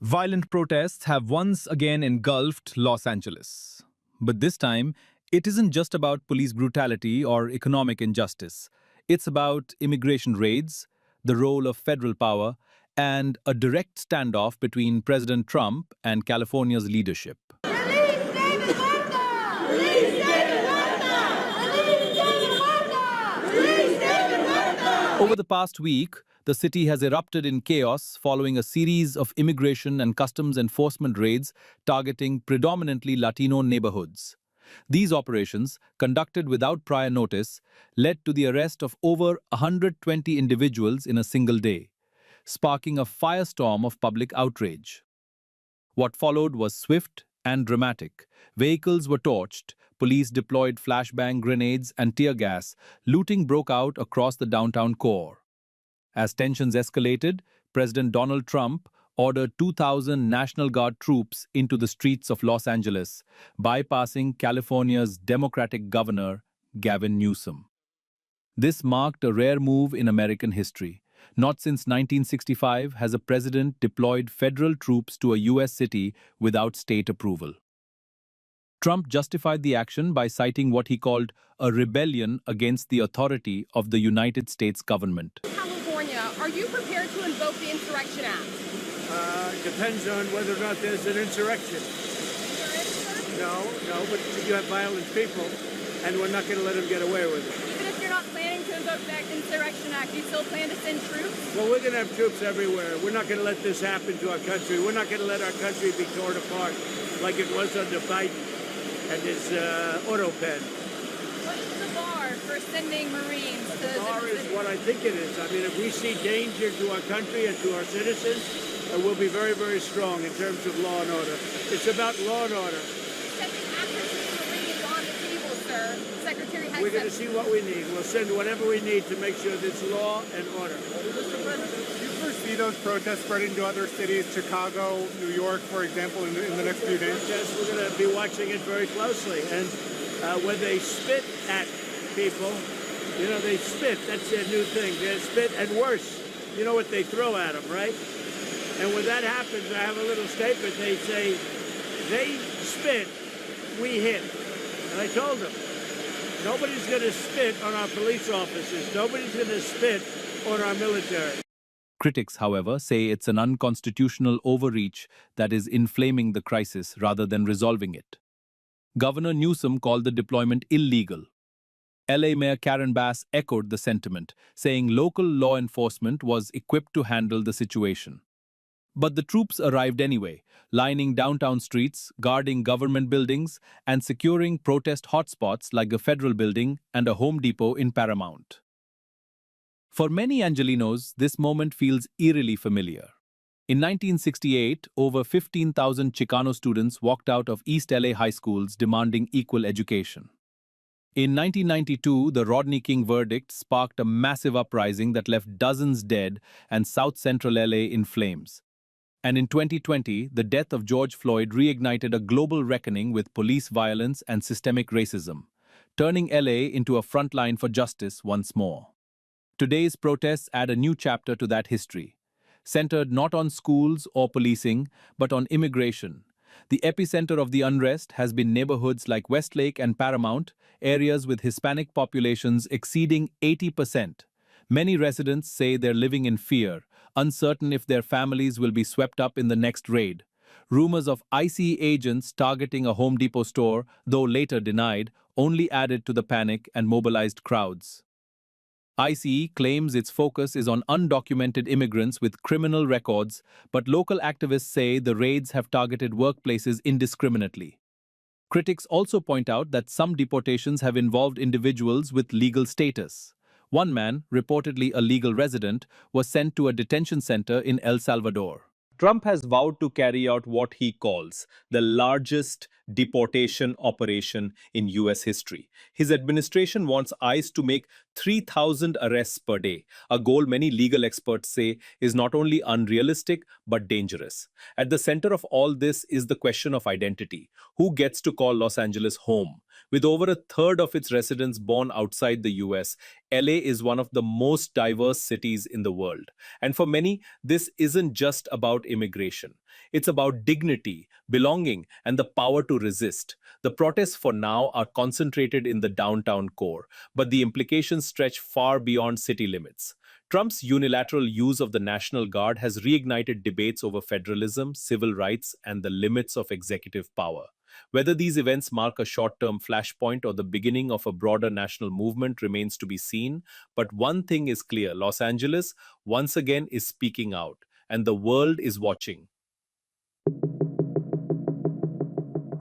Violent protests have once again engulfed Los Angeles. But this time, it isn't just about police brutality or economic injustice. It's about immigration raids, the role of federal power, and a direct standoff between President Trump and California's leadership. Release David Huerta! Release David Huerta! Release David Huerta! Release David Huerta! Over the past week, the city has erupted in chaos following a series of immigration and customs enforcement raids targeting predominantly Latino neighborhoods. These operations, conducted without prior notice, led to the arrest of over 120 individuals in a single day, sparking a firestorm of public outrage. What followed was swift and dramatic. Vehicles were torched, police deployed flashbang grenades and tear gas, looting broke out across the downtown core. As tensions escalated, President Donald Trump ordered 2,000 National Guard troops into the streets of Los Angeles, bypassing California's Democratic governor, Gavin Newsom. This marked a rare move in American history. Not since 1965 has a president deployed federal troops to a U.S. city without state approval. Trump justified the action by citing what he called a rebellion against the authority of the United States government. California, are you prepared to invoke the Insurrection Act? Depends on whether or not there's an insurrection. No, but you have violent people, and we're not going to let them get away with it. Even if you're not planning to invoke the Insurrection Act, you still plan to send troops? Well, we're going to have troops everywhere. We're not going to let this happen to our country. We're not going to let our country be torn apart like it was under Biden and his auto pen. What is the bar for sending Marines to The bar is what I think it is. I mean, if we see danger to our country and to our citizens, we'll be very, very strong in terms of law and order. It's about law and order. Sending active Marines on the table, sir. Secretary has We're going to see what we need. We'll send whatever we need to make sure there's law and order. Mr. President, do you foresee those protests spreading to other cities, Chicago, New York, for example, in the next few days? Yes, we're going to be watching it very closely. And when they spit at people, you know, they spit. That's their new thing. They spit, and worse, you know what they throw at them, right? And when that happens, I have a little statement. They say, they spit, we hit. And I told them, nobody's going to spit on our police officers. Nobody's going to spit on our military. Critics, however, say it's an unconstitutional overreach that is inflaming the crisis rather than resolving it. Governor Newsom called the deployment illegal. LA Mayor Karen Bass echoed the sentiment, saying local law enforcement was equipped to handle the situation. But the troops arrived anyway, lining downtown streets, guarding government buildings, and securing protest hotspots like the Federal Building and a Home Depot in Paramount. For many Angelenos, this moment feels eerily familiar. In 1968, over 15,000 Chicano students walked out of East LA high schools demanding equal education. In 1992, the Rodney King verdict sparked a massive uprising that left dozens dead and South Central LA in flames. And in 2020, the death of George Floyd reignited a global reckoning with police violence and systemic racism, turning LA into a frontline for justice once more. Today's protests add a new chapter to that history, centered not on schools or policing, but on immigration. The epicenter of the unrest has been neighborhoods like Westlake and Paramount, areas with Hispanic populations exceeding 80%. Many residents say they're living in fear, uncertain if their families will be swept up in the next raid. Rumors of ICE agents targeting a Home Depot store, though later denied, only added to the panic and mobilized crowds. ICE claims its focus is on undocumented immigrants with criminal records, but local activists say the raids have targeted workplaces indiscriminately. Critics also point out that some deportations have involved individuals with legal status. One man, reportedly a legal resident, was sent to a detention center in El Salvador. Trump has vowed to carry out what he calls the largest deportation operation in US history. His administration wants ICE to make 3,000 arrests per day, a goal many legal experts say is not only unrealistic but dangerous. At the center of all this is the question of identity. Who gets to call Los Angeles home? With over a third of its residents born outside the US, LA is one of the most diverse cities in the world. And for many, this isn't just about immigration. It's about dignity, belonging, and the power to resist. The protests for now are concentrated in the downtown core, but the implications stretch far beyond city limits. Trump's unilateral use of the National Guard has reignited debates over federalism, civil rights, and the limits of executive power. Whether these events mark a short term flashpoint or the beginning of a broader national movement remains to be seen, but one thing is clear: Los Angeles, once again, is speaking out, and the world is watching.